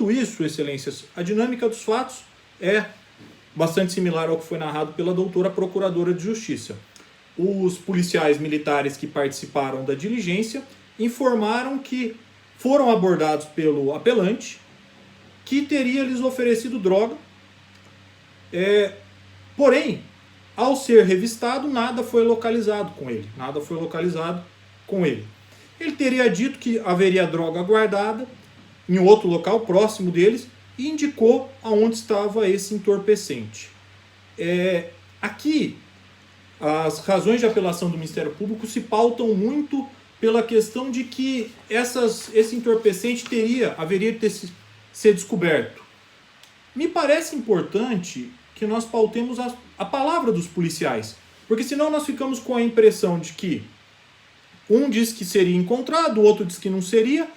Tudo isso, excelências, a dinâmica dos fatos é bastante similar ao que foi narrado pela doutora Procuradora de Justiça. Os policiais militares que participaram da diligência informaram que foram abordados pelo apelante, que teria lhes oferecido droga, porém, ao ser revistado, nada foi localizado com ele. Ele teria dito que haveria droga guardada em outro local próximo deles e indicou aonde estava esse entorpecente. Aqui, as razões de apelação do Ministério Público se pautam muito pela questão de que esse entorpecente haveria de ser descoberto. Me parece importante que nós pautemos a palavra dos policiais, porque senão nós ficamos com a impressão de que um diz que seria encontrado, o outro diz que não seria,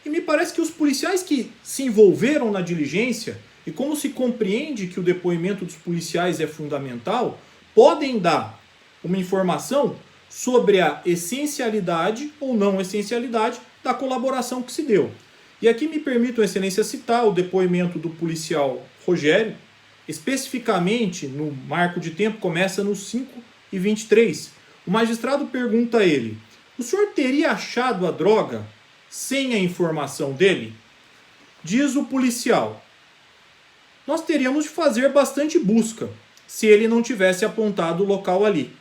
e me parece que os policiais que se envolveram na diligência, e como se compreende que o depoimento dos policiais é fundamental, podem dar uma informação sobre a essencialidade ou não essencialidade da colaboração que se deu. E aqui me permitam, excelência, citar o depoimento do policial Rogério, especificamente no marco de tempo, começa no 5:23. O magistrado pergunta a ele: o senhor teria achado a droga sem a informação dele? Diz o policial: nós teríamos de fazer bastante busca se ele não tivesse apontado o local ali.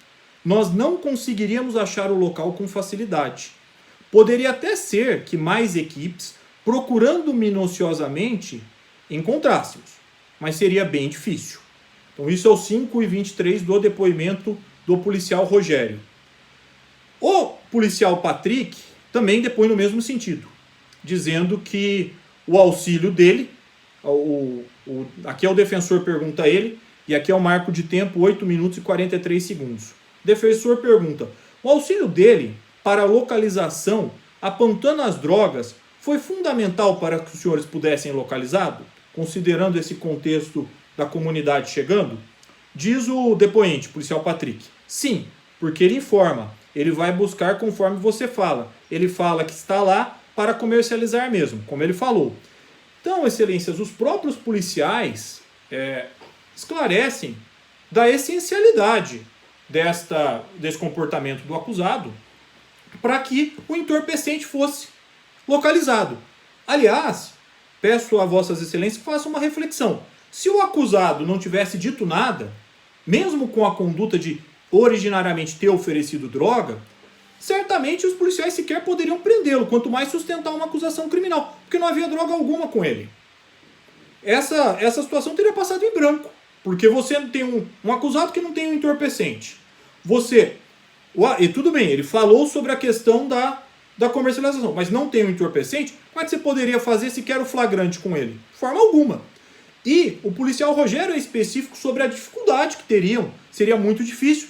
Nós não conseguiríamos achar o local com facilidade. Poderia até ser que mais equipes, procurando minuciosamente, encontrássemos, mas seria bem difícil. Então isso é o 5:23 do depoimento do policial Rogério. O policial Patrick também depõe no mesmo sentido, dizendo que o auxílio dele, aqui é o defensor pergunta a ele, e aqui é o marco de tempo, 8 minutos e 43 segundos. O defensor pergunta: o auxílio dele para a localização, apontando as drogas, foi fundamental para que os senhores pudessem localizá-lo, considerando esse contexto da comunidade chegando? Diz o depoente, policial Patrick: sim, porque ele informa, ele vai buscar conforme você fala. Ele fala que está lá para comercializar mesmo, como ele falou. Então, excelências, os próprios policiais esclarecem da essencialidade desse comportamento do acusado para que o entorpecente fosse localizado. Aliás, peço a vossas excelências que façam uma reflexão. Se o acusado não tivesse dito nada, mesmo com a conduta de originariamente ter oferecido droga, certamente os policiais sequer poderiam prendê-lo, quanto mais sustentar uma acusação criminal, porque não havia droga alguma com ele. Essa situação teria passado em branco, porque você tem um acusado que não tem um entorpecente. E tudo bem, ele falou sobre a questão da comercialização, mas não tem um entorpecente, como é que você poderia fazer sequer o flagrante com ele? De forma alguma. E o policial Rogério é específico sobre a dificuldade que teriam, seria muito difícil,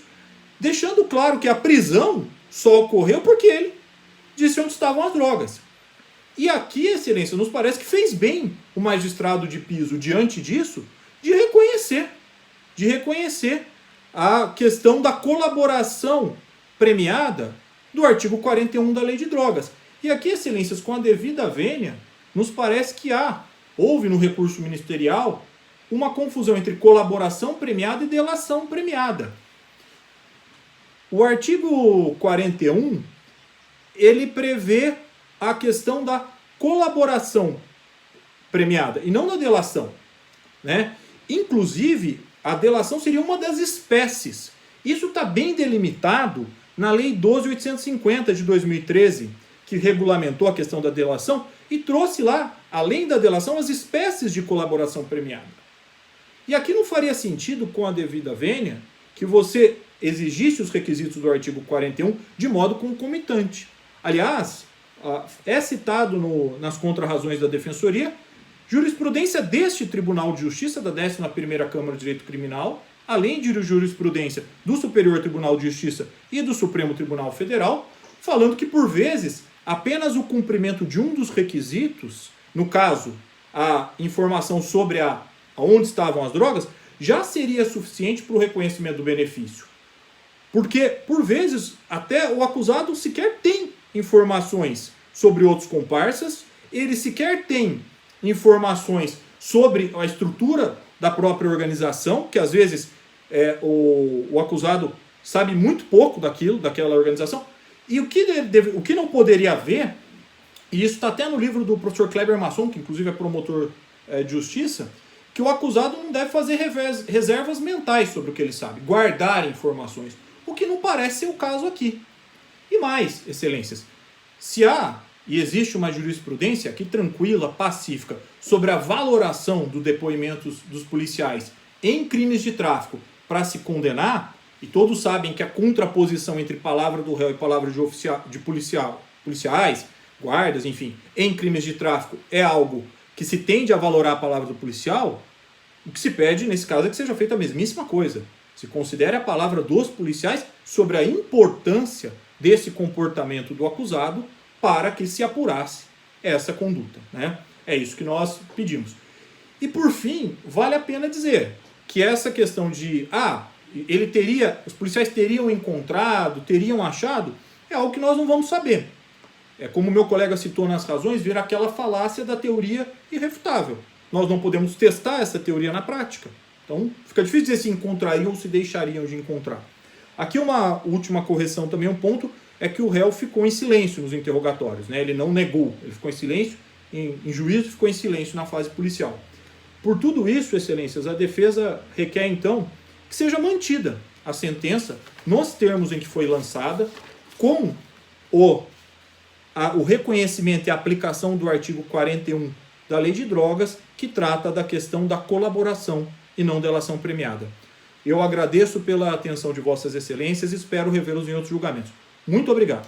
deixando claro que a prisão só ocorreu porque ele disse onde estavam as drogas. E aqui, excelência, nos parece que fez bem o magistrado de piso, diante disso, de reconhecer a questão da colaboração premiada do artigo 41 da Lei de Drogas. E aqui, excelências, com a devida vênia, nos parece que houve no recurso ministerial uma confusão entre colaboração premiada e delação premiada. O artigo 41, ele prevê a questão da colaboração premiada e não da delação, né? Inclusive, a delação seria uma das espécies. Isso está bem delimitado na Lei 12.850 de 2013, que regulamentou a questão da delação e trouxe lá, além da delação, as espécies de colaboração premiada. E aqui não faria sentido, com a devida vênia, que você exigisse os requisitos do artigo 41 de modo concomitante. Aliás, é citado nas contrarrazões da Defensoria, jurisprudência deste Tribunal de Justiça, da 11ª Câmara de Direito Criminal, além de jurisprudência do Superior Tribunal de Justiça e do Supremo Tribunal Federal, falando que, por vezes, apenas o cumprimento de um dos requisitos, no caso, a informação sobre onde estavam as drogas, já seria suficiente para o reconhecimento do benefício. Porque, por vezes, até o acusado sequer tem informações sobre outros comparsas, ele sequer tem informações sobre a estrutura da própria organização, que às vezes o acusado sabe muito pouco daquela organização, e o que não poderia haver, e isso está até no livro do professor Kleber Masson, que inclusive é promotor de justiça, que o acusado não deve fazer reservas mentais sobre o que ele sabe, guardar informações, o que não parece ser o caso aqui. E mais, excelências, se há e existe uma jurisprudência aqui tranquila, pacífica, sobre a valoração dos depoimentos dos policiais em crimes de tráfico para se condenar, e todos sabem que a contraposição entre palavra do réu e palavra de policiais, guardas, enfim, em crimes de tráfico é algo que se tende a valorar a palavra do policial, o que se pede nesse caso é que seja feita a mesmíssima coisa. Se considere a palavra dos policiais sobre a importância desse comportamento do acusado para que se apurasse essa conduta, né? É isso que nós pedimos. E por fim, vale a pena dizer que essa questão de os policiais teriam encontrado, teriam achado, é algo que nós não vamos saber. É como o meu colega citou nas razões, vira aquela falácia da teoria irrefutável. Nós não podemos testar essa teoria na prática. Então fica difícil dizer se encontrariam ou se deixariam de encontrar. Aqui uma última correção também, um ponto, é que o réu ficou em silêncio nos interrogatórios, né? Ele não negou, ele ficou em silêncio, em juízo ficou em silêncio na fase policial. Por tudo isso, excelências, a defesa requer então que seja mantida a sentença nos termos em que foi lançada, com o reconhecimento e aplicação do artigo 41 da Lei de Drogas, que trata da questão da colaboração e não delação premiada. Eu agradeço pela atenção de vossas excelências e espero revê-los em outros julgamentos. Muito obrigado.